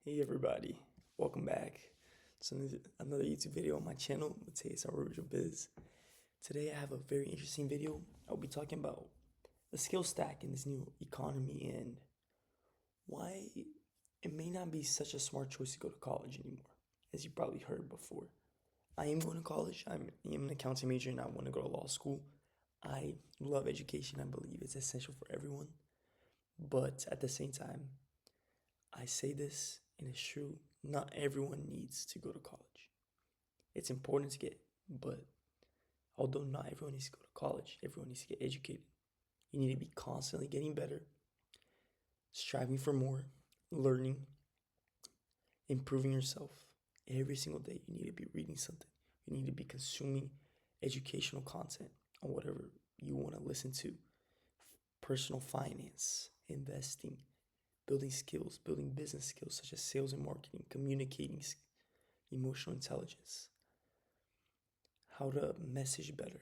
Hey everybody, welcome back to another YouTube video on my channel, Matheus, Araujo Biz. Today I have a very interesting video. I'll be talking about the skill stack in this new economy and why it may not be such a smart choice to go to college anymore, as you probably heard before. I am going to college, I am an accounting major and I want to go to law school. I love education, I believe it's essential for everyone, but at the same time, I say this, and it's true, not everyone needs to go to college. It's important to get, but although not everyone needs to go to college, everyone needs to get educated. You need to be constantly getting better, striving for more, learning, improving yourself. Every single day, you need to be reading something. You need to be consuming educational content on whatever you want to listen to. Personal finance, investing, building skills, building business skills such as sales and marketing, communicating, emotional intelligence, how to message better,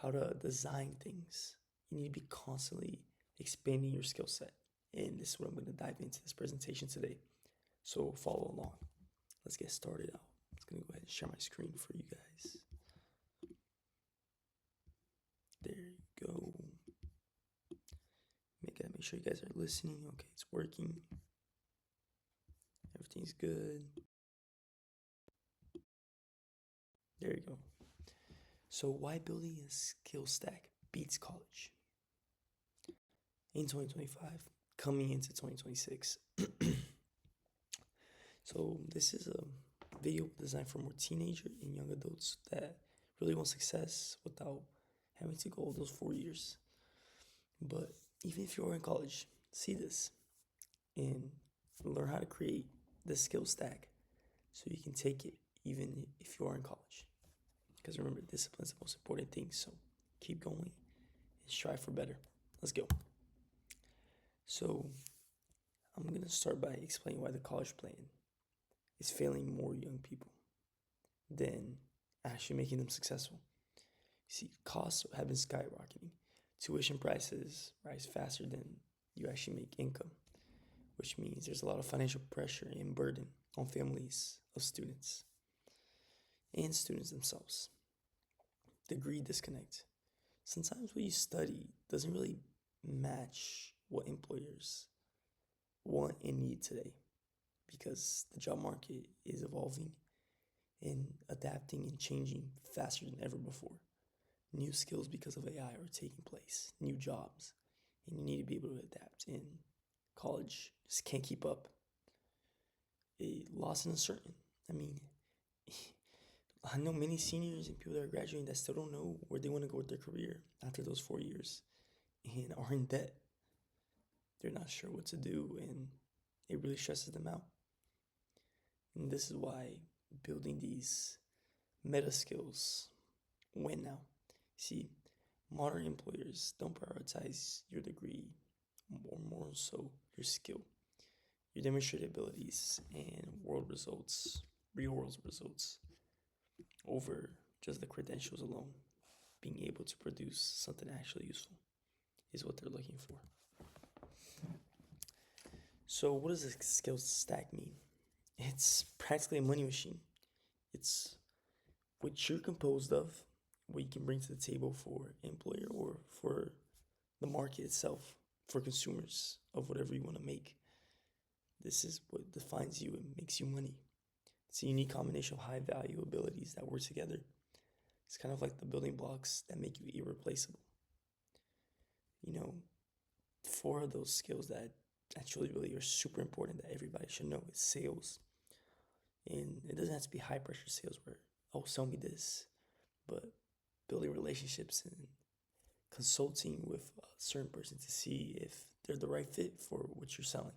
how to design things. You need to be constantly expanding your skill set. And this is what I'm going to dive into this presentation today. So follow along. Let's get started out. I'm just going to go ahead and share my screen for you guys. There you go. Make sure you guys are listening. Okay, it's working. Everything's good. There you go. So why building a skill stack beats college? In 2025, coming into 2026. So this is a video designed for more teenager and young adults that really want success without having to go those 4 years. But even if you're in college, see this and learn how to create the skill stack so you can take it even if you are in college. Because remember, discipline is the most important thing, so keep going and strive for better. Let's go. So I'm going to start by explaining why the college plan is failing more young people than actually making them successful. See, costs have been skyrocketing. Tuition prices rise faster than you actually make income, which means there's a lot of financial pressure and burden on families of students and students themselves. Degree disconnect. Sometimes what you study doesn't really match what employers want and need today because the job market is evolving and adapting and changing faster than ever before. New skills because of AI are taking place, new jobs, and you need to be able to adapt. And college just can't keep up. Lost and uncertain. I mean, I know many seniors and people that are graduating that still don't know where they want to go with their career after those 4 years and are in debt. They're not sure what to do and it really stresses them out. And this is why building these meta skills win now. See, modern employers don't prioritize your degree or more so your skill, your demonstrated abilities and real world results over just the credentials alone. Being able to produce something actually useful is what they're looking for. So what does a skill stack mean? It's practically a money machine. It's what you're composed of, what you can bring to the table for employer or for the market itself, for consumers of whatever you want to make. This is what defines you and makes you money. It's a unique combination of high value abilities that work together. It's kind of like the building blocks that make you irreplaceable. You know, 4 of those skills that actually really are super important that everybody should know is sales. And it doesn't have to be high pressure sales where, oh, sell me this, but building relationships and consulting with a certain person to see if they're the right fit for what you're selling.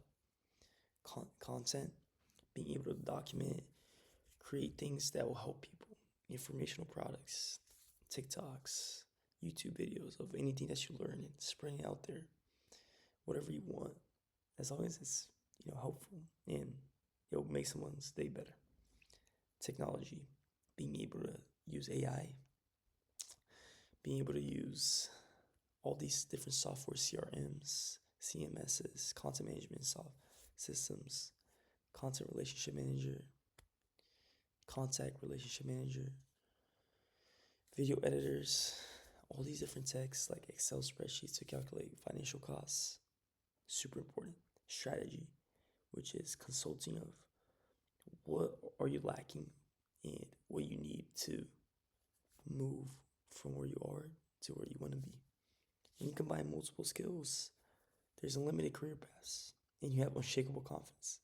Content, being able to document, create things that will help people, informational products, TikToks, YouTube videos of anything that you learn and spreading it out there, whatever you want, as long as it's helpful and it'll make someone's day better. Technology, being able to use AI, being able to use all these different software CRMs, CMSs, content management systems, content relationship manager, contact relationship manager, video editors, all these different texts like Excel spreadsheets to calculate financial costs. Super important. Strategy, which is consulting of what are you lacking and what you need to move from where you are to where you want to be. And you combine multiple skills, there's unlimited career paths, and you have unshakable confidence.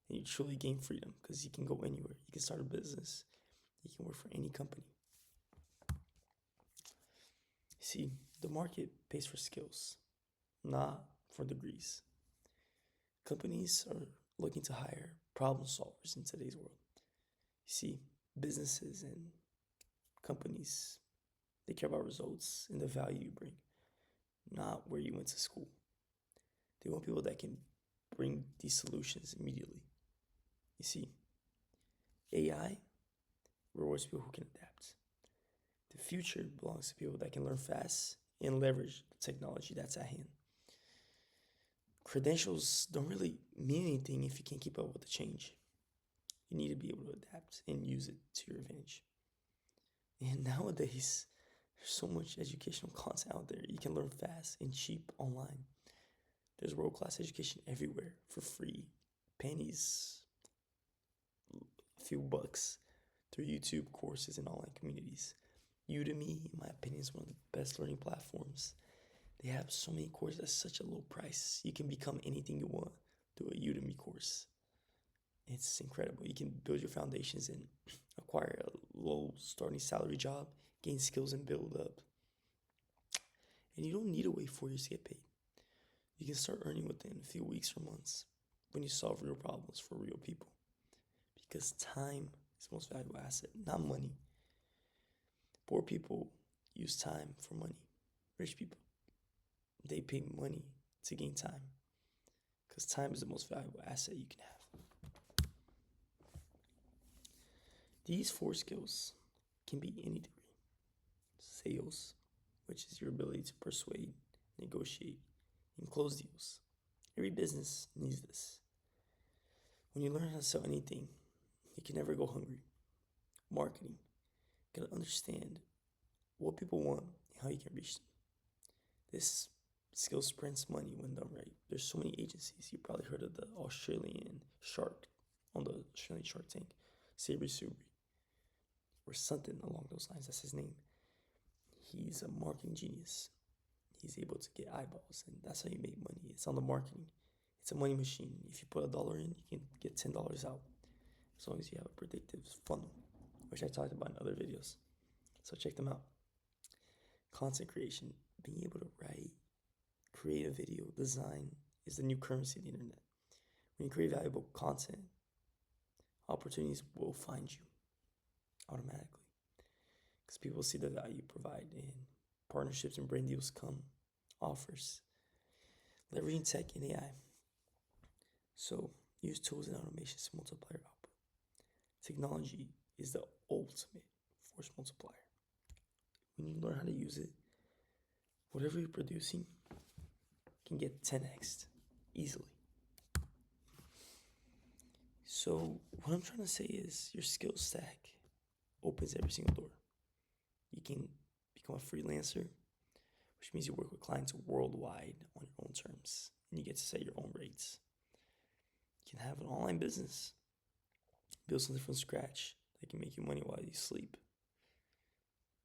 And you truly gain freedom because you can go anywhere. You can start a business. You can work for any company. See, the market pays for skills, not for degrees. Companies are looking to hire problem solvers in today's world. You see, businesses and companies, they care about results and the value you bring, not where you went to school. They want people that can bring these solutions immediately. You see, AI rewards people who can adapt. The future belongs to people that can learn fast and leverage the technology that's at hand. Credentials don't really mean anything if you can't keep up with the change. You need to be able to adapt and use it to your advantage. And nowadays, there's so much educational content out there. You can learn fast and cheap online. There's world-class education everywhere for free. Pennies, a few bucks through YouTube courses and online communities. Udemy, in my opinion, is one of the best learning platforms. They have so many courses at such a low price. You can become anything you want through a Udemy course. It's incredible. You can build your foundations and acquire a low starting salary job, gain skills and build up. And you don't need to wait 4 years to get paid. You can start earning within a few weeks or months when you solve real problems for real people. Because time is the most valuable asset, not money. Poor people use time for money. Rich people, they pay money to gain time. Because time is the most valuable asset you can have. These 4 skills can be any degree. Sales, which is your ability to persuade, negotiate, and close deals. Every business needs this. When you learn how to sell anything, you can never go hungry. Marketing, you gotta understand what people want and how you can reach them. This skill sprints money when done right. There's so many agencies. You probably heard of the Australian Shark on the Australian Shark Tank, Sabri Subri, or something along those lines. That's his name. He's a marketing genius. He's able to get eyeballs, and that's how you make money. It's on the marketing. It's a money machine. If you put $1 in, you can get $10 out, as long as you have a predictive funnel, which I talked about in other videos. So check them out. Content creation, being able to write, create a video, design is the new currency of the internet. When you create valuable content, opportunities will find you automatically because people see the value you provide, and partnerships and brand deals come, offers. Leveraging tech and AI. So use tools and automations to multiply your output. Technology is the ultimate force multiplier. When you learn how to use it, whatever you're producing can get 10x easily. So what I'm trying to say is your skill stack opens every single door. You can become a freelancer, which means you work with clients worldwide on your own terms, and you get to set your own rates. You can have an online business, build something from scratch that can make you money while you sleep,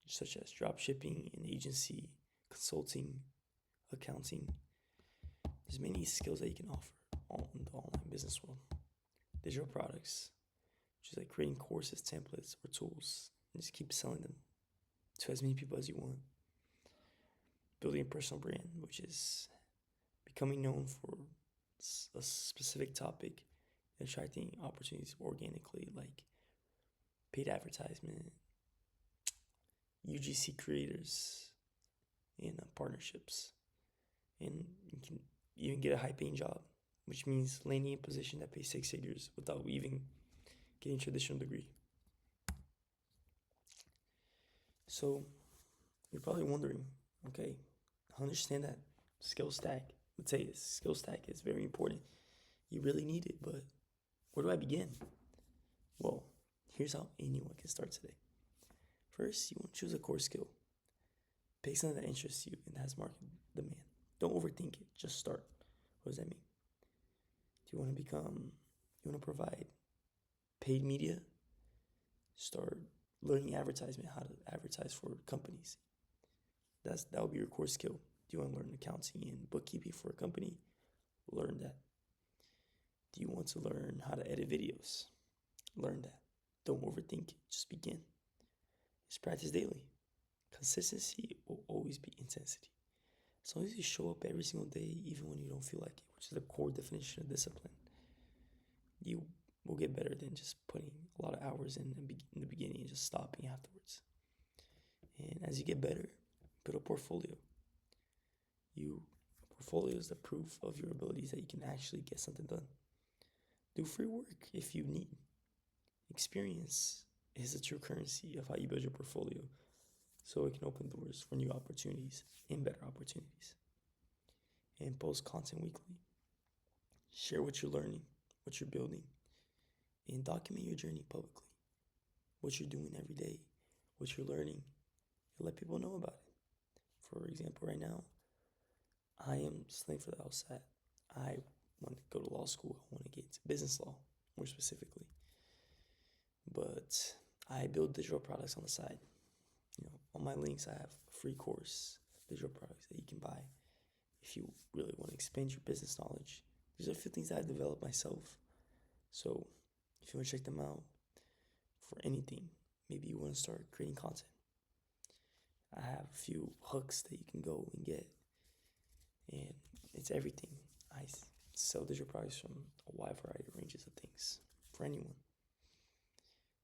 such as drop shipping, an agency, consulting, accounting. There's many skills that you can offer in the online business world. Digital products, which is like creating courses, templates, or tools, and just keep selling them to as many people as you want. Building a personal brand, which is becoming known for a specific topic and attracting opportunities organically, like paid advertisement, UGC creators, and partnerships. And you can even get a high-paying job, which means landing a position that pays 6 figures without even getting a traditional degree. So you're probably wondering, okay, I understand that skill stack. Matheus, skill stack is very important. You really need it, but Where do I begin? Well, here's how anyone can start today. First, you want to choose a core skill. Pick something that interests you and has market demand. Don't overthink it. Just start. What does that mean? Do you want to provide paid media? Start learning advertisement, how to advertise for companies. That would be your core skill. Do you want to learn accounting and bookkeeping for a company? Learn that. Do you want to learn how to edit videos? Learn that. Don't overthink it. Just begin. Just practice daily. Consistency will always be intensity. As long as you show up every single day, even when you don't feel like it, which is the core definition of discipline, you will get better than just putting a lot of hours in the beginning and just stopping afterwards. And as you get better, build a portfolio. Portfolio is the proof of your abilities that you can actually get something done. Do free work if you need. Experience is the true currency of how you build your portfolio, so it can open doors for new opportunities and better opportunities. And post content weekly. Share what you're learning, what you're building, and document your journey publicly. What you're doing every day, what you're learning, and let people know about it. For example, right now, I am studying for the LSAT. I want to go to law school. I want to get into business law, more specifically. But I build digital products on the side. On my links, I have a free course, digital products that you can buy if you really want to expand your business knowledge. These are a few things that I developed myself. So if you want to check them out for anything, maybe you want to start creating content. I have a few hooks that you can go and get. And it's everything. I sell digital products from a wide variety of ranges of things for anyone.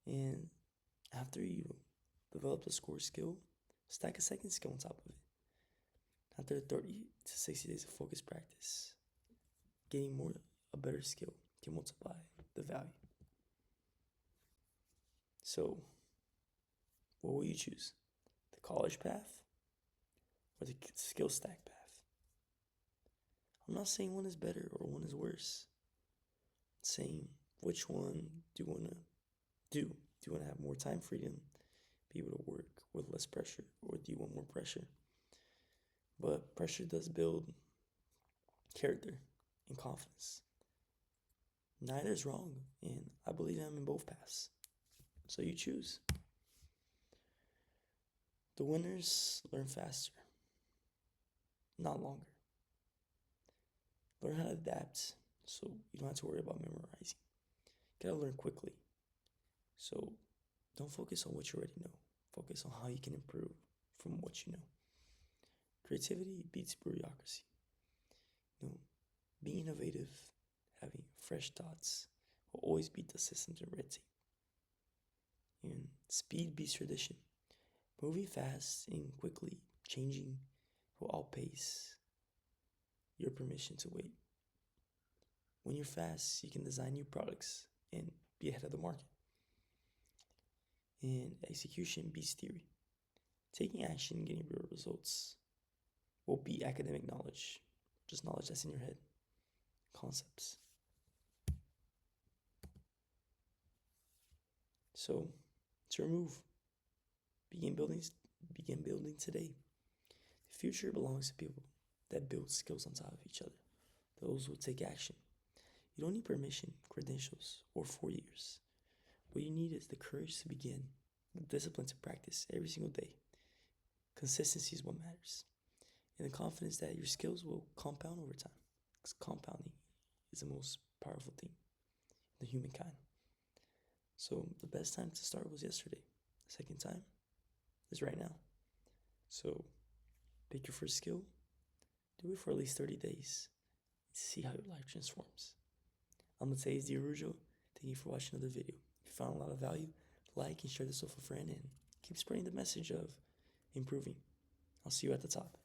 And after you develop a core skill, stack a second skill on top of it. After 30 to 60 days of focused practice, getting a better skill can multiply the value. So, what will you choose? The college path or the skill stack path? I'm not saying one is better or one is worse. I'm saying which one do you want to do? Do you want to have more time freedom, be able to work with less pressure, or do you want more pressure? But pressure does build character and confidence. Neither is wrong, and I believe I'm in both paths. So you choose. The winners learn faster, not longer. Learn how to adapt so you don't have to worry about memorizing. You gotta learn quickly. So don't focus on what you already know. Focus on how you can improve from what you know. Creativity beats bureaucracy. Being innovative, having fresh thoughts will always beat the systems and red tape. And speed beats tradition. Moving fast and quickly changing will outpace your permission to wait. When you're fast, you can design new products and be ahead of the market. And execution beats theory. Taking action and getting real results will beat academic knowledge, just knowledge that's in your head, concepts. So, it's your move. Begin building today. The future belongs to people that build skills on top of each other. Those who take action. You don't need permission, credentials, or 4 years. What you need is the courage to begin, the discipline to practice every single day. Consistency is what matters. And the confidence that your skills will compound over time. Because compounding is the most powerful thing in the humankind. So the best time to start was yesterday. The second time is right now. So pick your first skill. Do it for at least 30 days. See how your life transforms. I'm Matheus the Araujo. Thank you for watching another video. If you found a lot of value, like and share this with a friend and keep spreading the message of improving. I'll see you at the top.